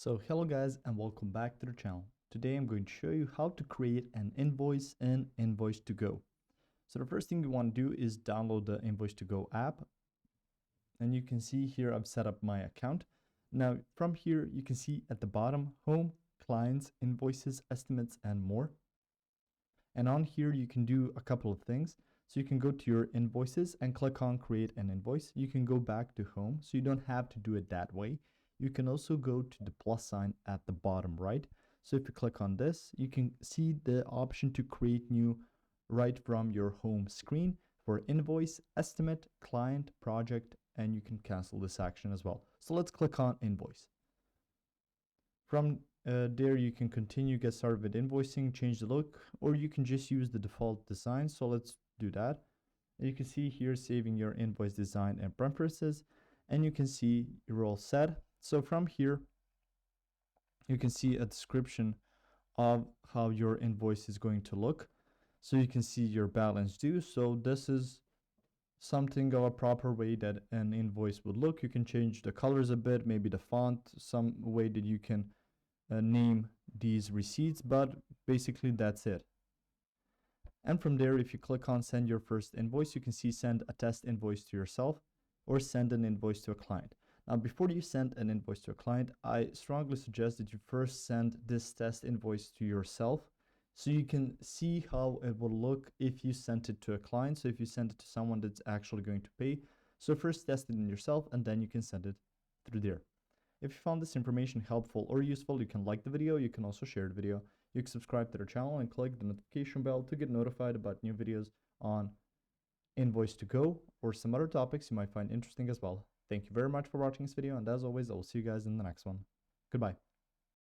So hello guys and welcome back to the channel. Today I'm going to show you how to create an invoice in Invoice2Go. So the first thing you want to do is download the Invoice2Go app. And you can see here I've set up my account. Now from here you can see at the bottom home, clients, invoices, estimates and more. And on here you can do a couple of things. So you can go to your invoices and click on create an invoice. You can go back to home so you don't have to do it that way. You can also go to the plus sign at the bottom right. So if you click on this, you can see the option to create new right from your home screen for invoice, estimate, client, project, and you can cancel this action as well. So let's click on invoice. From there you can continue, get started with invoicing, change the look, or you can just use the default design. So let's do that. You can see here saving your invoice design and preferences, and you can see you're all set. So from here you can see a description of how your invoice is going to look. So you can see your balance due. So this is something of a proper way that an invoice would look. You can change the colors a bit, maybe the font, some way that you can name these receipts, but basically that's it. And from there, if you click on send your first invoice, you can see send a test invoice to yourself or send an invoice to a client. Now, before you send an invoice to a client, I strongly suggest that you first send this test invoice to yourself so you can see how it will look if you sent it to a client. So if you send it to someone that's actually going to pay, so first test it in yourself and then you can send it through there. If you found this information helpful or useful, you can like the video, you can also share the video, you can subscribe to the channel and click the notification bell to get notified about new videos on Invoice2Go or some other topics you might find interesting as well. Thank you very much for watching this video, and as always, I will see you guys in the next one. Goodbye.